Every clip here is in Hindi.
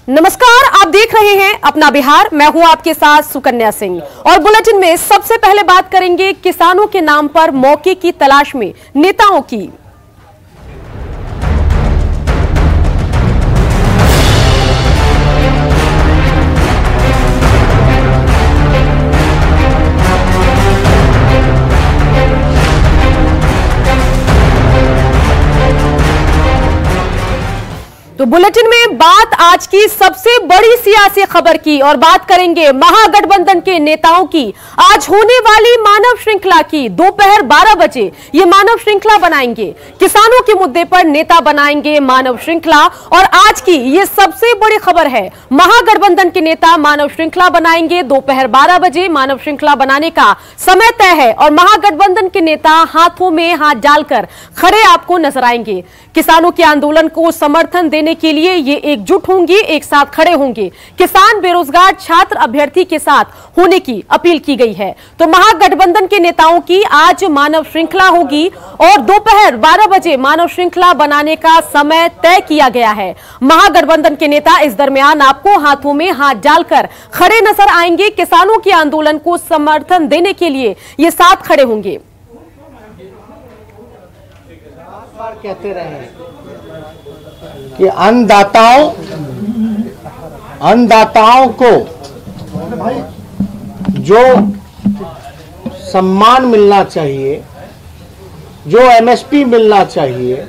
नमस्कार, आप देख रहे हैं अपना बिहार। मैं हूं आपके साथ सुकन्या सिंह और बुलेटिन में सबसे पहले बात करेंगे किसानों के नाम पर मौके की तलाश में नेताओं की। तो बुलेटिन में बात आज की सबसे बड़ी सियासी खबर की और बात करेंगे महागठबंधन के नेताओं की। आज होने वाली मानव श्रृंखला की दोपहर 12 बजे ये मानव श्रृंखला बनाएंगे, किसानों के मुद्दे पर नेता बनाएंगे मानव श्रृंखला। और आज की ये सबसे बड़ी खबर है, महागठबंधन के नेता मानव श्रृंखला बनाएंगे। दोपहर 12 बजे मानव श्रृंखला बनाने का समय तय है और महागठबंधन के नेता हाथों में हाथ डालकर खड़े आपको नजर आएंगे। किसानों के आंदोलन को समर्थन देने के लिए ये एकजुट होंगे, एक साथ खड़े होंगे। किसान, बेरोजगार, छात्र, अभ्यर्थी के साथ होने की अपील की गई है। तो महागठबंधन के नेताओं की आज मानव श्रृंखला होगी और दोपहर 12 बजे मानव श्रृंखला बनाने का समय तय किया गया है। महागठबंधन के नेता इस दरमियान आपको हाथों में हाथ डालकर खड़े नजर आएंगे। किसानों के आंदोलन को समर्थन देने के लिए ये साथ खड़े होंगे। कहते रहे कि अन्नदाताओं को जो सम्मान मिलना चाहिए, जो एमएसपी मिलना चाहिए,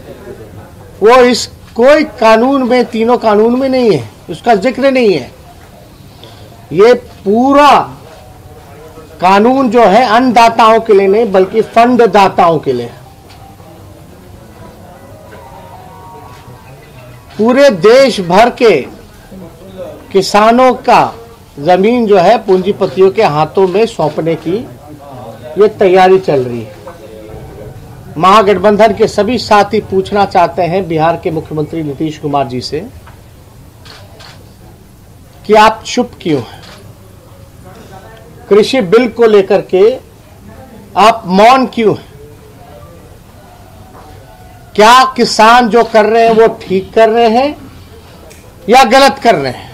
वो इस कोई कानून में, तीनों कानून में नहीं है, उसका जिक्र नहीं है। ये पूरा कानून जो है अन्नदाताओं के लिए नहीं बल्कि फंड दाताओं के लिए। पूरे देश भर के किसानों का जमीन जो है पूंजीपतियों के हाथों में सौंपने की ये तैयारी चल रही है। महागठबंधन के सभी साथी पूछना चाहते हैं बिहार के मुख्यमंत्री नीतीश कुमार जी से कि आप चुप क्यों हैं? कृषि बिल को लेकर के आप मौन क्यों हैं? क्या किसान जो कर रहे हैं वो ठीक कर रहे हैं या गलत कर रहे हैं?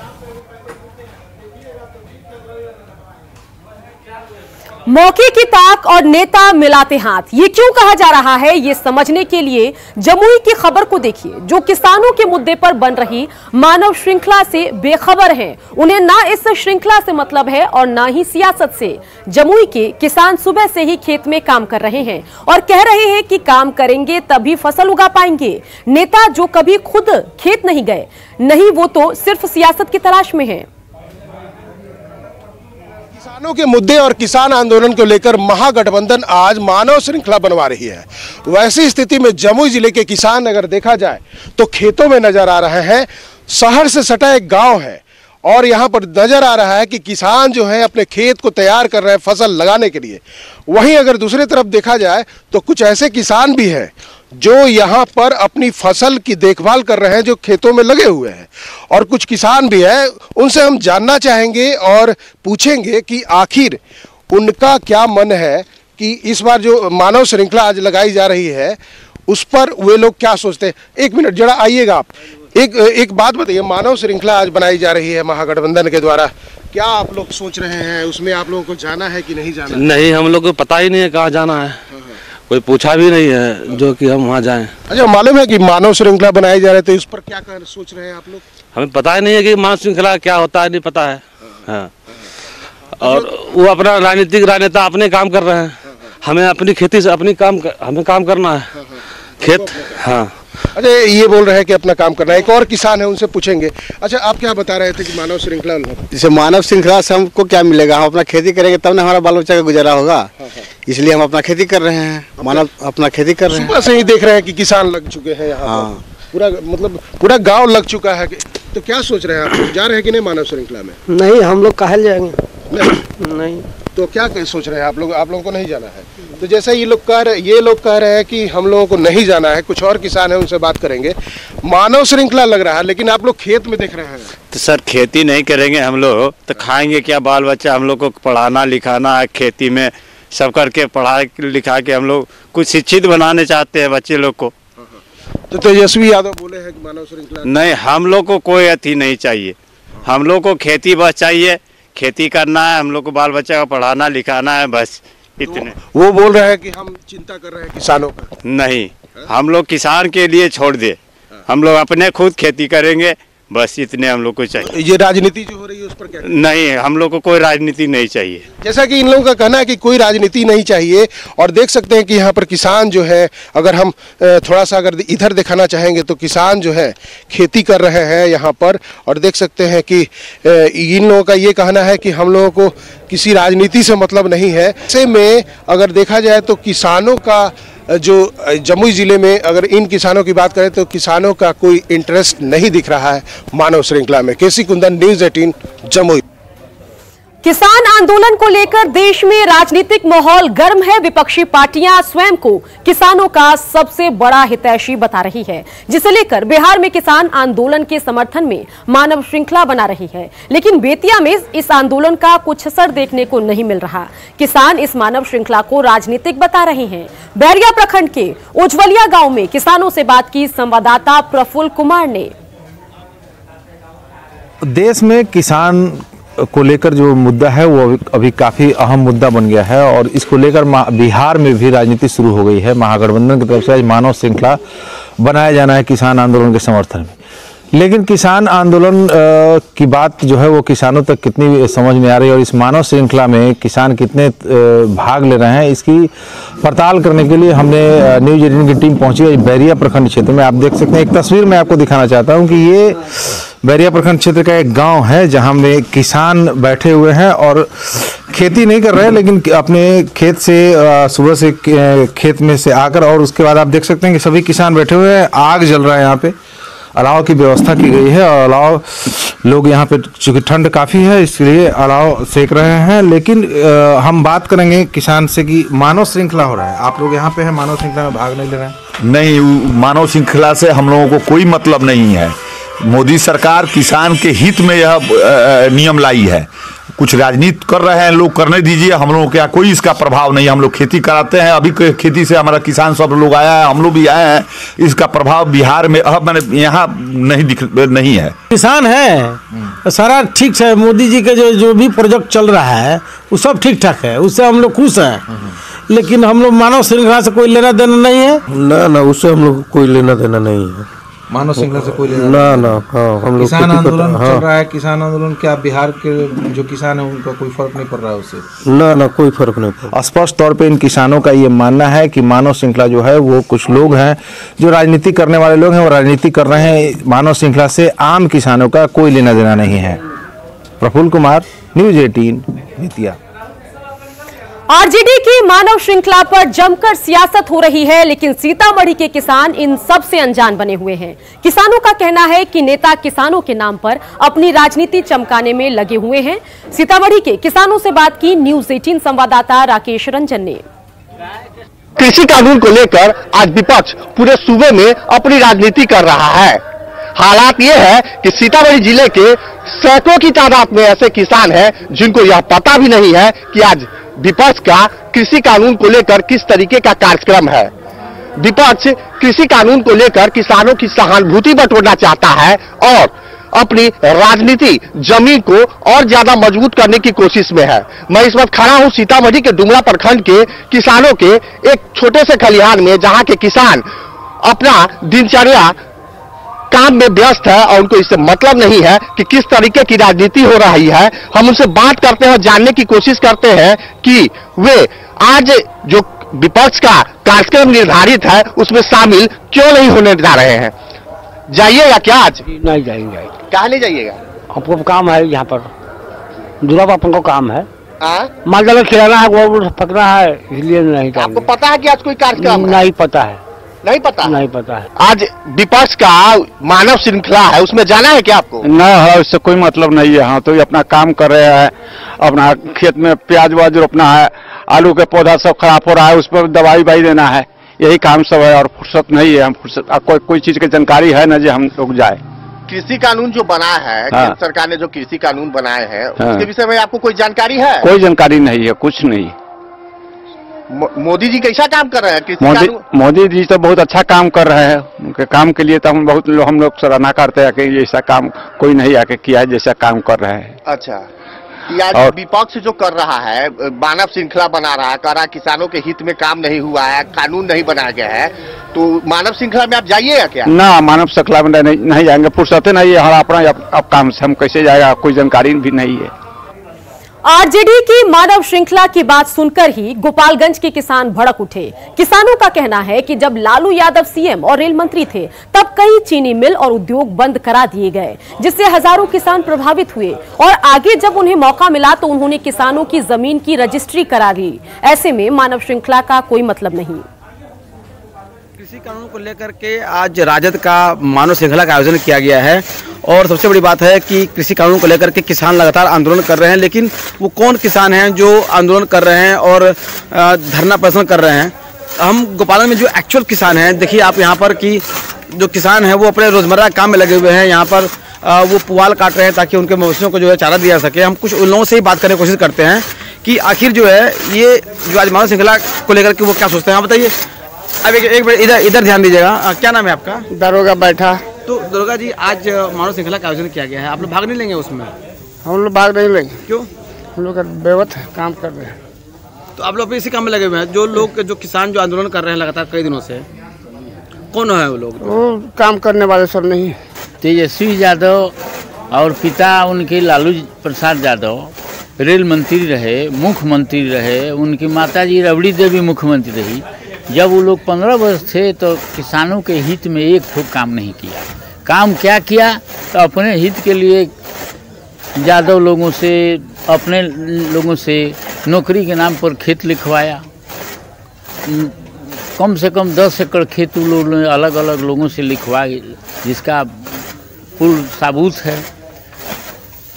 मौके की ताक और नेता मिलाते हाथ, ये क्यों कहा जा रहा है, ये समझने के लिए जमुई की खबर को देखिए। जो किसानों के मुद्दे पर बन रही मानव श्रृंखला से बेखबर हैं, उन्हें ना इस श्रृंखला से मतलब है और ना ही सियासत से। जमुई के किसान सुबह से ही खेत में काम कर रहे हैं और कह रहे हैं कि काम करेंगे तभी फसल उगा पाएंगे। नेता जो कभी खुद खेत नहीं गए, नहीं वो तो सिर्फ सियासत की तलाश में है। किसानों के मुद्दे और किसान आंदोलन को लेकर महागठबंधन आज मानव श्रृंखला बनवा रही है। वैसी स्थिति में जमुई जिले के किसान अगर देखा जाए तो खेतों में नजर आ रहे हैं। शहर से सटा एक गांव है और यहां पर नजर आ रहा है कि किसान जो है अपने खेत को तैयार कर रहे हैं फसल लगाने के लिए। वहीं अगर दूसरी तरफ देखा जाए तो कुछ ऐसे किसान भी हैं जो यहाँ पर अपनी फसल की देखभाल कर रहे हैं, जो खेतों में लगे हुए हैं। और कुछ किसान भी हैं, उनसे हम जानना चाहेंगे और पूछेंगे कि आखिर उनका क्या मन है कि इस बार जो मानव श्रृंखला आज लगाई जा रही है उस पर वे लोग क्या सोचते हैं। एक मिनट जरा आइएगा आप। एक बात बताइए, मानव श्रृंखला आज बनाई जा रही है महागठबंधन के द्वारा, क्या आप लोग सोच रहे हैं उसमें आप लोगों को जाना है कि नहीं जाना? नहीं, हम लोग को पता ही नहीं है कहाँ जाना है, कोई पूछा भी नहीं है जो कि हम वहाँ जाएं। अच्छा, मालूम है कि मानव श्रृंखला बनाई जा रही है तो इस पर क्या सोच रहे हैं आप लोग? हमें पता ही नहीं है कि मानव श्रृंखला क्या होता है, नहीं पता है। हाँ। और वो अपना राजनीता अपने काम कर रहे हैं, हमें अपनी खेती से हमें काम करना है खेत। हाँ। अच्छा, ये बोल रहे हैं कि अपना काम करना है। एक और किसान है, उनसे पूछेंगे। अच्छा, आप क्या बता रहे थे कि मानव श्रृंखला? जैसे मानव श्रृंखला से हमको क्या मिलेगा? हम अपना खेती करेंगे तब ना हमारा बाल बच्चा का गुजारा होगा, इसलिए हम अपना खेती कर रहे हैं। मानव अपना खेती कर रहे हैं। सुबह से ही देख रहे हैं कि किसान लग चुके हैं यहाँ। हाँ। पूरा गांव लग चुका है। तो क्या सोच रहे हैं आप लोग, जा रहे हैं कि नहीं मानव श्रृंखला में? नहीं, हम लोग काहे जाएंगे? नहीं। तो क्या सोच रहे हैं आप लोगों को नहीं जाना है? तो जैसे ये लोग कह रहे हैं कि हम लोगों को नहीं जाना है। कुछ और किसान हैं, उनसे बात करेंगे। मानव श्रृंखला लग रहा है लेकिन आप लोग खेत में देख रहे हैं। तो सर, खेती नहीं करेंगे हम लोग तो खाएंगे क्या? बाल बच्चा हम लोग को पढ़ाना लिखाना है, खेती में सब करके पढ़ा लिखा के हम लोग कुछ शिक्षित बनाने चाहते हैं बच्चे लोग को। तो तेजस्वी यादव बोले हैं कि मानव श्रृंखला नहीं, हम लोग को कोई अति नहीं चाहिए। हम लोग को खेती बस चाहिए, खेती करना है, हम लोग को बाल बच्चा का पढ़ाना लिखाना है, बस इतने। वो बोल रहे हैं कि हम चिंता कर रहे हैं किसानों का। नहीं, हम लोग किसान के लिए छोड़ दे, हम लोग अपने खुद खेती करेंगे, बस इतने हम लोग को चाहिए। ये राजनीति जो हो रही है उस पर क्या? नहीं, हम लोग को कोई राजनीति नहीं चाहिए। जैसा कि इन लोगों का कहना है कि कोई राजनीति नहीं चाहिए, और देख सकते हैं कि यहाँ पर किसान जो है, अगर हम थोड़ा सा अगर इधर दिखाना चाहेंगे तो किसान जो है खेती कर रहे हैं यहाँ पर, और देख सकते हैं कि इन लोगों का ये कहना है कि हम लोगों को किसी राजनीति से मतलब नहीं है। ऐसे में अगर देखा जाए तो किसानों का जो जमुई जिले में, अगर इन किसानों की बात करें तो किसानों का कोई इंटरेस्ट नहीं दिख रहा है मानव श्रृंखला में। केसी कुंदन, न्यूज़ 18 जमुई। किसान आंदोलन को लेकर देश में राजनीतिक माहौल गर्म है। विपक्षी पार्टियां स्वयं को किसानों का सबसे बड़ा हितैषी बता रही है, जिसे लेकर बिहार में किसान आंदोलन के समर्थन में मानव श्रृंखला बना रही है। लेकिन बेतिया में इस आंदोलन का कुछ असर देखने को नहीं मिल रहा। किसान इस मानव श्रृंखला को राजनीतिक बता रहे हैं। बैरिया प्रखंड के उज्जवलिया गांव में किसानों से बात की संवाददाता प्रफुल्ल कुमार ने। देश में किसान को लेकर जो मुद्दा है वो अभी काफ़ी अहम मुद्दा बन गया है, और इसको लेकर बिहार में भी राजनीति शुरू हो गई है। महागठबंधन की तरफ से आज मानव श्रृंखला बनाया जाना है किसान आंदोलन के समर्थन में। लेकिन किसान आंदोलन की बात जो है वो किसानों तक कितनी समझ में आ रही है, और इस मानव श्रृंखला में किसान कितने भाग ले रहे हैं, इसकी पड़ताल करने के लिए हमने न्यूज़ 18 की टीम पहुंची है बैरिया प्रखंड क्षेत्र में। आप देख सकते हैं, एक तस्वीर मैं आपको दिखाना चाहता हूं कि ये बैरिया प्रखंड क्षेत्र का एक गांव है जहां में किसान बैठे हुए हैं और खेती नहीं कर रहे हैं, लेकिन अपने खेत से सुबह से खेत में से आकर, और उसके बाद आप देख सकते हैं कि सभी किसान बैठे हुए हैं। आग जल रहा है यहाँ पे, अलाव की व्यवस्था की गई है, और अलाव लोग यहाँ पे, चूँकि ठंड काफ़ी है इसलिए अलाव सेक रहे हैं। लेकिन हम बात करेंगे किसान से कि मानव श्रृंखला हो रहा है, आप लोग यहाँ पे हैं, मानव श्रृंखला में भाग नहीं ले रहे हैं? नहीं, मानव श्रृंखला से हम लोगों को कोई मतलब नहीं है। मोदी सरकार किसान के हित में यह नियम लाई है। कुछ राजनीति कर रहे हैं लोग, करने दीजिए, हम लोगों के कोई इसका प्रभाव नहीं। हम लोग खेती कराते हैं, अभी खेती से हमारा किसान सब लोग आया है, हम लोग भी आए हैं। इसका प्रभाव बिहार में मैंने यहाँ नहीं है। किसान है सारा ठीक है, मोदी जी के जो भी प्रोजेक्ट चल रहा है वो सब ठीक ठाक है, उससे हम लोग खुश हैं। लेकिन हम लोग मानव श्रृंखला से कोई लेना देना नहीं है। ना, उससे हम लोग कोई लेना देना नहीं है। मानव श्रृंखला से कोई लेना ना। हाँ, हम लोग किसान आंदोलन चल रहा है। किसान आंदोलन, क्या बिहार के जो किसान है उनका कोई फर्क नहीं पड़ रहा है उससे? ना, कोई फर्क नहीं पड़ रहा। स्पष्ट तौर पे इन किसानों का ये मानना है कि मानव श्रृंखला जो है वो कुछ लोग हैं जो राजनीति करने वाले लोग हैं, वो राजनीति कर रहे हैं। मानव श्रृंखला से आम किसानों का कोई लेना देना नहीं है। प्रफुल्ल कुमार, न्यूज़ 18 बेतिया। आरजेडी की मानव श्रृंखला पर जमकर सियासत हो रही है, लेकिन सीतामढ़ी के किसान इन सब से अनजान बने हुए हैं। किसानों का कहना है कि नेता किसानों के नाम पर अपनी राजनीति चमकाने में लगे हुए हैं। सीतामढ़ी के किसानों से बात की न्यूज़ 18 संवाददाता राकेश रंजन ने। कृषि कानून को लेकर आज विपक्ष पूरे सूबे में अपनी राजनीति कर रहा है। हालात ये है कि सीतामढ़ी जिले के सैकड़ों की तादाद में ऐसे किसान हैं जिनको यह पता भी नहीं है कि आज विपक्ष का कृषि कानून को लेकर किस तरीके का कार्यक्रम है। विपक्ष कृषि कानून को लेकर किसानों की सहानुभूति बटोरना चाहता है और अपनी राजनीति जमीन को और ज्यादा मजबूत करने की कोशिश में है। मैं इस वक्त खड़ा हूं सीतामढ़ी के डुमरा प्रखंड के किसानों के एक छोटे से खलिहान में, जहां के किसान अपना दिनचर्या काम में व्यस्त है और उनको इससे मतलब नहीं है कि किस तरीके की राजनीति हो रही है। हम उनसे बात करते हैं और जानने की कोशिश करते हैं कि वे आज जो विपक्ष का कार्यक्रम निर्धारित है उसमें शामिल क्यों नहीं होने जा रहे हैं। जाइएगा क्या आज? नहीं जाएंगे। कहाँ नहीं जाइएगा? आपको काम है यहाँ पर, दूरा बापन को काम है, मालदल खिलाना है, गोबर पकना है, इसलिए नहीं। आपको पता है कि आज कोई कार्यक्रम? नहीं पता है। नहीं पता? नहीं पता है। आज विपक्ष का मानव श्रृंखला है, उसमें जाना है क्या आपको? न है, उससे कोई मतलब नहीं है। हाँ, तो ये अपना काम कर रहे हैं, अपना खेत में प्याज व्याज रोपना है, आलू के पौधा सब खराब हो रहा है, उस पर दवाई देना है, यही काम सब है। और फुर्सत नहीं है, हम फुर्सत कोई चीज की जानकारी है ना जो हम लोग जाए। कृषि कानून जो बना है, केंद्र सरकार ने जो कृषि कानून बनाए हैं, उसके विषय में आपको कोई जानकारी है? कोई जानकारी नहीं है, कुछ नहीं। मोदी जी कैसा काम कर रहे हैं? मोदी जी तो बहुत अच्छा काम कर रहे हैं। उनके काम के लिए तो हम लोग सराहना करते हैं कि ऐसा काम कोई नहीं आके किया है जैसा काम कर रहे हैं। अच्छा, यार विपक्ष जो कर रहा है, मानव श्रृंखला बना रहा है, कह रहा है किसानों के हित में काम नहीं हुआ है, कानून नहीं बनाया गया है, तो मानव श्रृंखला में आप जाइएगा क्या? ना, मानव श्रृंखला में नहीं जाएंगे, फुर्सत नहीं है अपना अब काम से, हम कैसे जाएगा, कोई जानकारी भी नहीं है। आरजेडी की मानव श्रृंखला की बात सुनकर ही गोपालगंज के किसान भड़क उठे। किसानों का कहना है कि जब लालू यादव सीएम और रेल मंत्री थे तब कई चीनी मिल और उद्योग बंद करा दिए गए, जिससे हजारों किसान प्रभावित हुए और आगे जब उन्हें मौका मिला तो उन्होंने किसानों की जमीन की रजिस्ट्री करा ली। ऐसे में मानव श्रृंखला का कोई मतलब नहीं। कृषि कानून को लेकर के आज राजद का मानव श्रृंखला का आयोजन किया गया है और सबसे बड़ी बात है कि कृषि कानून को लेकर के किसान लगातार आंदोलन कर रहे हैं, लेकिन वो कौन किसान हैं जो आंदोलन कर रहे हैं और धरना प्रदर्शन कर रहे हैं? हम गोपालगंज में जो एक्चुअल किसान हैं, देखिए आप यहाँ पर कि जो किसान हैं वो अपने रोजमर्रा काम में लगे हुए हैं। यहाँ पर वो पुआल काट रहे हैं ताकि उनके मवेशियों को जो है चारा दिया जा सके। हम कुछ उन लोगों से ही बात करने की कोशिश करते हैं कि आखिर जो है ये जो आज मानव श्रृंखला को लेकर के वो क्या सोचते हैं। आप बताइए। अब एक बार इधर ध्यान दीजिएगा। क्या नाम है आपका? दरोगा बैठा। तो दरोगा जी, आज मानव श्रृंखला का आयोजन किया गया है, आप लोग भाग नहीं लेंगे उसमें? हम लोग भाग नहीं लेंगे। क्यों? हम लोग बेवत काम कर रहे हैं। तो आप लोग इसी काम में लगे हुए हैं? जो लोग जो किसान जो आंदोलन कर रहे हैं लगातार कई दिनों से, कौन है वो लोग? वो काम करने वाले सब नहीं। तेजस्वी यादव और पिता उनके लालू प्रसाद यादव रेल मंत्री रहे, मुख्यमंत्री रहे, उनकी माताजी रबड़ी देवी मुख्यमंत्री रही। जब वो लोग 15 वर्ष थे तो किसानों के हित में एक ठोक काम नहीं किया। काम क्या किया? तो अपने हित के लिए यादव लोगों से, अपने लोगों से नौकरी के नाम पर खेत लिखवाया। कम से कम 10 एकड़ खेत वो लोग अलग अलग लोगों से लिखवाए, जिसका पूर्ण सबूत है।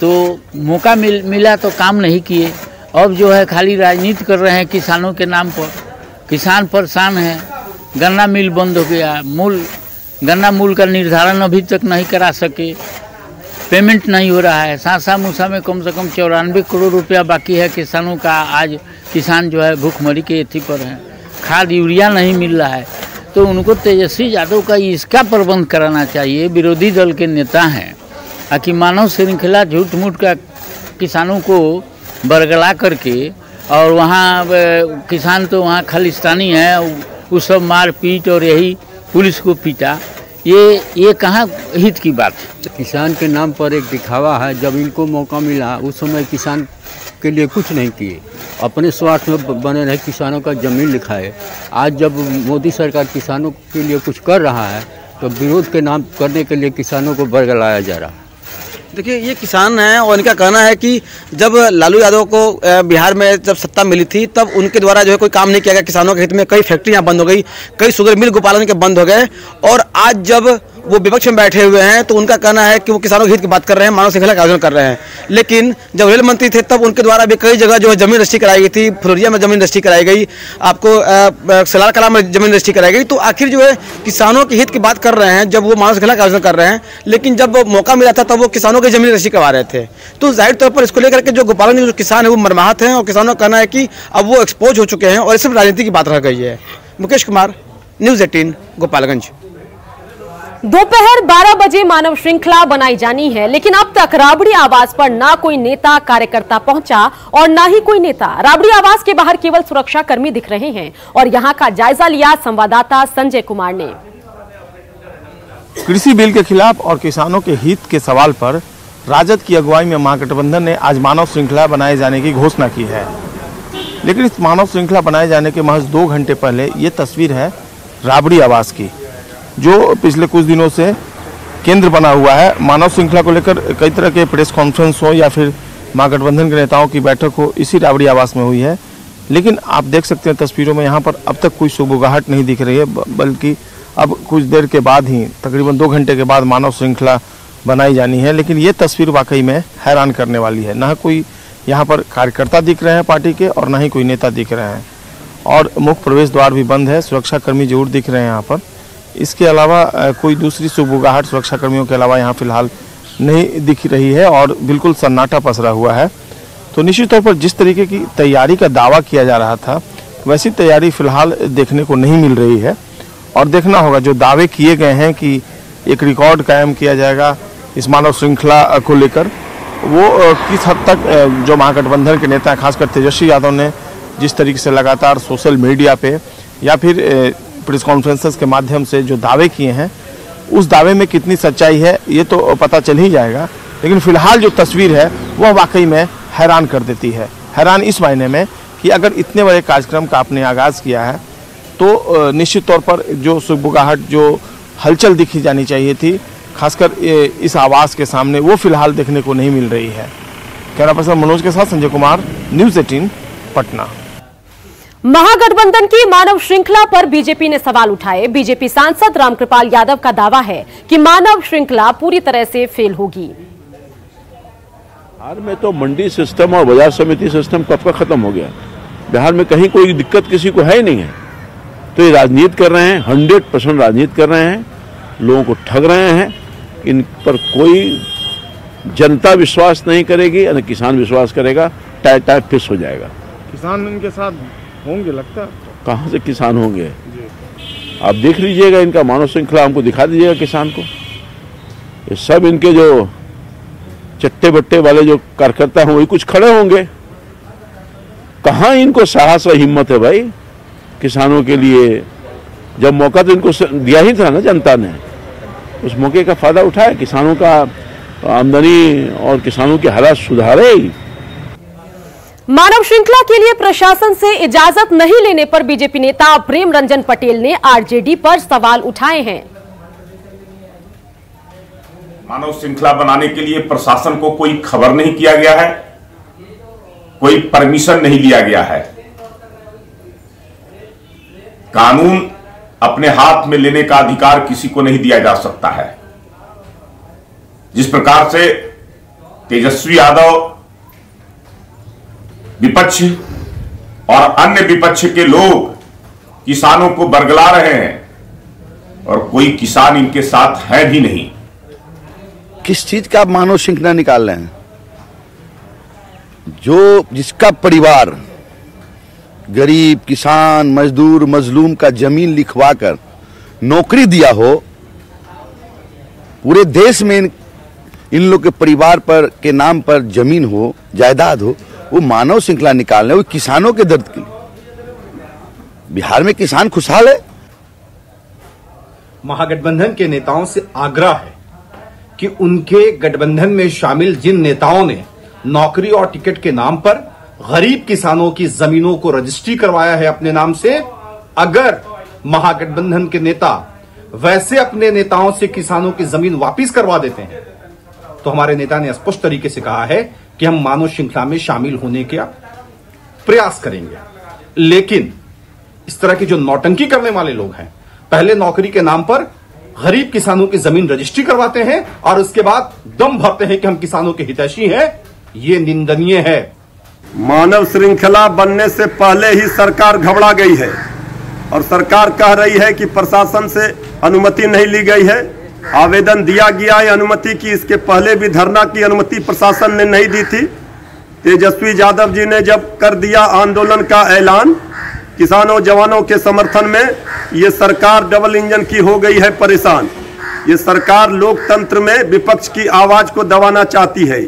तो मौका मिला तो काम नहीं किए। अब जो है खाली राजनीति कर रहे हैं किसानों के नाम पर। किसान परेशान है। गन्ना मिल बंद हो गया, गन्ना मूल का निर्धारण अभी तक नहीं करा सके, पेमेंट नहीं हो रहा है। सासा मूसा में कम से कम 94 करोड़ रुपया बाकी है किसानों का। आज किसान जो है भूखमरी के एथी पर हैं। खाद यूरिया नहीं मिल रहा है। तो उनको तेजस्वी यादव का इसका प्रबंध कराना चाहिए। विरोधी दल के नेता हैं कि मानव श्रृंखला झूठ मूठ का किसानों को बरगला करके, और वहाँ किसान तो वहाँ खालिस्तानी है, वो सब मार पीट और यही पुलिस को पीटा, ये कहाँ हित की बात है? किसान के नाम पर एक दिखावा है। जब इनको मौका मिला उस समय किसान के लिए कुछ नहीं किए, अपने स्वार्थ में बने रहे, किसानों का जमीन लिखाए। आज जब मोदी सरकार किसानों के लिए कुछ कर रहा है तो विरोध के नाम करने के लिए किसानों को बरगलाया जा रहा है। देखिए, ये किसान हैं और इनका कहना है कि जब लालू यादव को बिहार में जब सत्ता मिली थी तब उनके द्वारा जो है कोई काम नहीं किया गया किसानों के हित में। कई फैक्ट्रियां बंद हो गई, कई शुगर मिल गोपालगंज के बंद हो गए, और आज जब वो विपक्ष में बैठे हुए हैं तो उनका कहना है कि वो किसानों के हित की बात कर रहे हैं, मानव श्रृंखला का आयोजन कर रहे हैं। लेकिन जब रेल मंत्री थे तब उनके द्वारा भी कई जगह जो है जमीन रजिस्ट्री कराई गई थी। फुलरिया में जमीन रजिस्ट्री कराई गई, आपको सलार कला में जमीन रजिस्ट्री कराई गई। तो आखिर जो है किसानों के हित की बात कर रहे हैं जब वो मानव श्रृंखला का आयोजन कर रहे हैं, लेकिन जब मौका मिला था तब वो किसानों की जमीन रजिस्ट्री करवा रहे थे। तो जाहिर तौर पर इसको लेकर के जो गोपालगंज के जो किसान है वो मर्माहत हैं, और किसानों का कहना है कि अब वो एक्सपोज हो चुके हैं और सिर्फ राजनीति की बात रह गई है। मुकेश कुमार, न्यूज़ 18, गोपालगंज। दोपहर 12 बजे मानव श्रृंखला बनाई जानी है, लेकिन अब तक राबड़ी आवास पर ना कोई नेता कार्यकर्ता पहुंचा और ना ही कोई नेता। राबड़ी आवास के बाहर केवल सुरक्षा कर्मी दिख रहे हैं और यहां का जायजा लिया संवाददाता संजय कुमार ने। कृषि बिल के खिलाफ और किसानों के हित के सवाल पर राजद की अगुवाई में महागठबंधन ने आज मानव श्रृंखला बनाए जाने की घोषणा की है। लेकिन इस मानव श्रृंखला बनाए जाने के महज 2 घंटे पहले ये तस्वीर है राबड़ी आवास की, जो पिछले कुछ दिनों से केंद्र बना हुआ है। मानव श्रृंखला को लेकर कई तरह के प्रेस कॉन्फ्रेंस हो या फिर महागठबंधन के नेताओं की बैठक हो, इसी राबड़ी आवास में हुई है। लेकिन आप देख सकते हैं तस्वीरों में यहाँ पर अब तक कोई सुगबुगाहट नहीं दिख रही है, बल्कि अब कुछ देर के बाद ही, तकरीबन 2 घंटे के बाद मानव श्रृंखला बनाई जानी है। लेकिन ये तस्वीर वाकई में हैरान करने वाली है। न कोई यहाँ पर कार्यकर्ता दिख रहे हैं पार्टी के और न ही कोई नेता दिख रहे हैं, और मुख्य प्रवेश द्वार भी बंद है। सुरक्षा कर्मी जरूर दिख रहे हैं यहाँ पर, इसके अलावा कोई दूसरी सुगबुगाहट सुरक्षा कर्मियों के अलावा यहाँ फिलहाल नहीं दिख रही है और बिल्कुल सन्नाटा पसरा हुआ है। तो निश्चित तौर पर जिस तरीके की तैयारी का दावा किया जा रहा था वैसी तैयारी फिलहाल देखने को नहीं मिल रही है। और देखना होगा जो दावे किए गए हैं कि एक रिकॉर्ड कायम किया जाएगा इस मानव श्रृंखला को लेकर, वो किस हद तक जो महागठबंधन के नेता खासकर तेजस्वी यादव ने जिस तरीके से लगातार सोशल मीडिया पे या फिर प्रेस कॉन्फ्रेंसेस के माध्यम से जो दावे किए हैं, उस दावे में कितनी सच्चाई है ये तो पता चल ही जाएगा। लेकिन फिलहाल जो तस्वीर है वह वाकई में हैरान कर देती है। हैरान इस मायने में कि अगर इतने बड़े कार्यक्रम का आपने आगाज़ किया है तो निश्चित तौर पर जो सुगबुगाहट, जो हलचल दिखी जानी चाहिए थी, खासकर इस आवास के सामने, वो फिलहाल देखने को नहीं मिल रही है। कैमरा पर्सन मनोज के साथ संजय कुमार, न्यूज़ 18 पटना। महागठबंधन की मानव श्रृंखला पर बीजेपी ने सवाल उठाए। बीजेपी सांसद रामकृपाल यादव का दावा है कि मानव श्रृंखला पूरी तरह से फेल होगी। बिहार में तो मंडी सिस्टम और बाजार समिति सिस्टम कब का खत्म हो गया। बिहार में कहीं कोई दिक्कत किसी को है ही नहीं है। तो ये राजनीति कर रहे हैं, 100% राजनीति कर रहे हैं, लोगों को ठग रहे हैं। इन पर कोई जनता विश्वास नहीं करेगी, न किसान विश्वास करेगा। टाइप फिक्स हो जाएगा। किसान इनके साथ होंगे लगता है? कहाँ से किसान होंगे? आप देख लीजिएगा, इनका मानव श्रृंखला हमको दिखा दीजिएगा किसान को। ये सब इनके जो चट्टे बट्टे वाले जो कार्यकर्ता हैं वही कुछ खड़े होंगे। कहाँ इनको साहस और हिम्मत है भाई किसानों के लिए? जब मौका तो इनको दिया ही था ना जनता ने, उस मौके का फायदा उठाया, किसानों का आमदनी और किसानों की हालात सुधारे। मानव श्रृंखला के लिए प्रशासन से इजाजत नहीं लेने पर बीजेपी नेता प्रेम रंजन पटेल ने आरजेडी पर सवाल उठाए हैं। मानव श्रृंखला बनाने के लिए प्रशासन को कोई खबर नहीं किया गया है, कोई परमिशन नहीं लिया गया है। कानून अपने हाथ में लेने का अधिकार किसी को नहीं दिया जा सकता है। जिस प्रकार से तेजस्वी यादव, विपक्ष और अन्य विपक्ष के लोग किसानों को बरगला रहे हैं और कोई किसान इनके साथ है भी नहीं। किस चीज का मानव श्रृंखला निकाल रहे हैं? जो जिसका परिवार गरीब, किसान, मजदूर, मजलूम का जमीन लिखवाकर नौकरी दिया हो, पूरे देश में इन लोग के परिवार पर के नाम पर जमीन हो, जायदाद हो, वो मानव श्रृंखला निकालने, वो किसानों के दर्द के लिए। बिहार में किसान खुशहाल है। महागठबंधन के नेताओं से आग्रह है कि उनके गठबंधन में शामिल जिन नेताओं ने नौकरी और टिकट के नाम पर गरीब किसानों की जमीनों को रजिस्ट्री करवाया है अपने नाम से, अगर महागठबंधन के नेता वैसे अपने नेताओं से किसानों की जमीन वापस करवा देते हैं तो हमारे नेता ने स्पष्ट तरीके से कहा है कि हम मानव श्रृंखला में शामिल होने का प्रयास करेंगे। लेकिन इस तरह की जो नौटंकी करने वाले लोग हैं, पहले नौकरी के नाम पर गरीब किसानों की जमीन रजिस्ट्री करवाते हैं और उसके बाद दम भरते हैं कि हम किसानों के हितैषी हैं, ये निंदनीय है। मानव श्रृंखला बनने से पहले ही सरकार घबरा गई है और सरकार कह रही है कि प्रशासन से अनुमति नहीं ली गई है। आवेदन दिया गया है अनुमति की, इसके पहले भी धरना की अनुमति प्रशासन ने नहीं दी थी। तेजस्वी यादव जी ने जब कर दिया आंदोलन का ऐलान किसानों जवानों के समर्थन में, ये सरकार डबल इंजन की हो गई है परेशान। ये सरकार लोकतंत्र में विपक्ष की आवाज को दबाना चाहती है।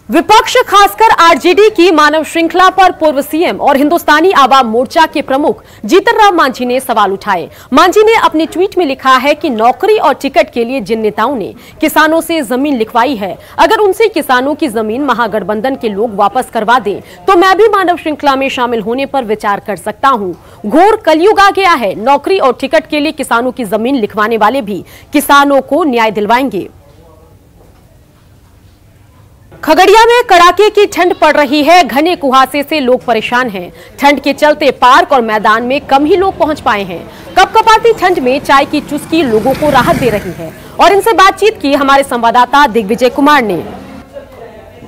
विपक्ष खासकर आरजेडी की मानव श्रृंखला पर पूर्व सीएम और हिंदुस्तानी आवाम मोर्चा के प्रमुख जीतन राम मांझी ने सवाल उठाए। मांझी ने अपने ट्वीट में लिखा है कि नौकरी और टिकट के लिए जिन नेताओं ने किसानों से जमीन लिखवाई है, अगर उनसे किसानों की जमीन महागठबंधन के लोग वापस करवा दें तो मैं भी मानव श्रृंखला में शामिल होने पर विचार कर सकता हूं। घोर कलयुग आ गया है। नौकरी और टिकट के लिए किसानों की जमीन लिखवाने वाले भी किसानों को न्याय दिलवाएंगे। खगड़िया में कड़ाके की ठंड पड़ रही है। घने कुहासे से लोग परेशान हैं। ठंड के चलते पार्क और मैदान में कम ही लोग पहुंच पाए हैं। कपकपाती ठंड में चाय की चुस्की लोगों को राहत दे रही है। और इनसे बातचीत की हमारे संवाददाता दिग्विजय कुमार ने।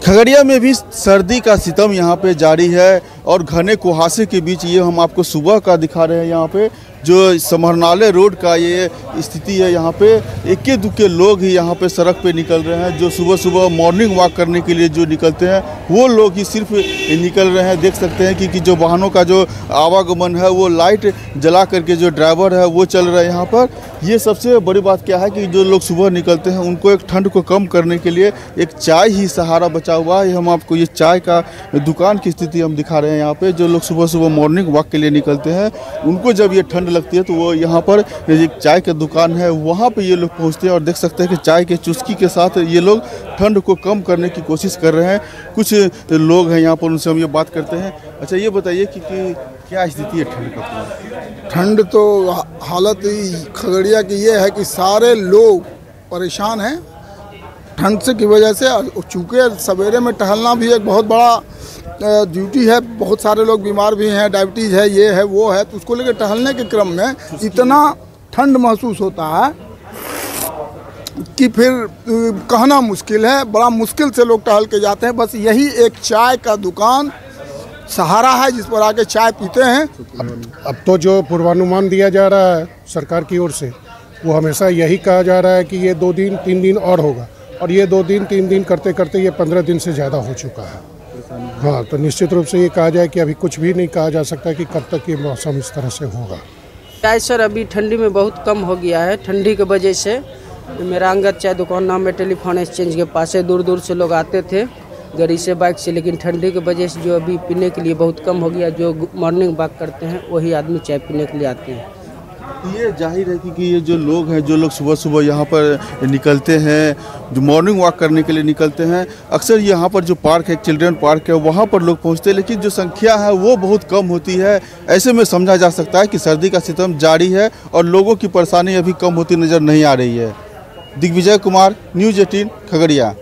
खगड़िया में भी सर्दी का सितम यहाँ पे जारी है और घने कुहासे के बीच ये हम आपको सुबह का दिखा रहे हैं। यहाँ पे जो समरनाले रोड का ये स्थिति है, यहाँ पे इक्के दुक्के लोग ही यहाँ पे सड़क पे निकल रहे हैं। जो सुबह सुबह मॉर्निंग वॉक करने के लिए जो निकलते हैं वो लोग ही सिर्फ निकल रहे हैं। देख सकते हैं कि जो वाहनों का जो आवागमन है वो लाइट जला करके जो ड्राइवर है वो चल रहा है यहाँ पर। ये सबसे बड़ी बात क्या है कि जो लोग सुबह निकलते हैं उनको एक ठंड को कम करने के लिए एक चाय ही सहारा बचा हुआ है। हम आपको ये चाय का दुकान की स्थिति हम दिखा रहे हैं। यहाँ पे जो लोग सुबह सुबह मॉर्निंग वॉक के लिए निकलते हैं उनको जब ये ठंड लगती है तो वो यहाँ पर एक चाय का दुकान है वहाँ पे ये लोग पहुँचते हैं और देख सकते हैं कि चाय के चुस्की के साथ ये लोग ठंड को कम करने की कोशिश कर रहे हैं। कुछ लोग हैं यहाँ पर, उनसे हम ये बात करते हैं। अच्छा, ये बताइए कि क्या स्थिति है ठंड का? ठंड तो हालत खगड़िया की ये है कि सारे लोग परेशान हैं ठंड से की वजह से। चूँकि सवेरे में टहलना भी एक बहुत बड़ा ड्यूटी है, बहुत सारे लोग बीमार भी हैं, डायबिटीज़ है, ये है वो है, तो उसको लेकर टहलने के क्रम में इतना ठंड महसूस होता है कि फिर कहना मुश्किल है। बड़ा मुश्किल से लोग टहल के जाते हैं। बस यही एक चाय का दुकान सहारा है जिस पर आके चाय पीते हैं। अब तो जो पूर्वानुमान दिया जा रहा है सरकार की ओर से वो हमेशा यही कहा जा रहा है कि ये 2 दिन 3 दिन और होगा, और ये 2 दिन 3 दिन करते करते ये 15 दिन से ज़्यादा हो चुका है। हाँ, तो निश्चित रूप से ये कहा जाए कि अभी कुछ भी नहीं कहा जा सकता कि कब तक ये मौसम इस तरह से होगा। चाय सर अभी ठंडी में बहुत कम हो गया है। ठंडी की वजह से मेरा अंगद चाय दुकान नाम है, टेलीफोन एक्सचेंज के पास है। दूर दूर से लोग आते थे गाड़ी से, बाइक से, लेकिन ठंडी की वजह से जो अभी पीने के लिए बहुत कम हो गया। जो मॉर्निंग वॉक करते हैं वही आदमी चाय पीने के लिए आते हैं। ये जाहिर है कि ये जो लोग हैं, जो लोग सुबह सुबह यहाँ पर निकलते हैं, जो मॉर्निंग वॉक करने के लिए निकलते हैं, अक्सर यहाँ पर जो पार्क है, चिल्ड्रन पार्क है, वहाँ पर लोग पहुँचते हैं, लेकिन जो संख्या है वो बहुत कम होती है। ऐसे में समझा जा सकता है कि सर्दी का सितम जारी है और लोगों की परेशानी अभी कम होती नज़र नहीं आ रही है। दिग्विजय कुमार, न्यूज़ 18 खगड़िया।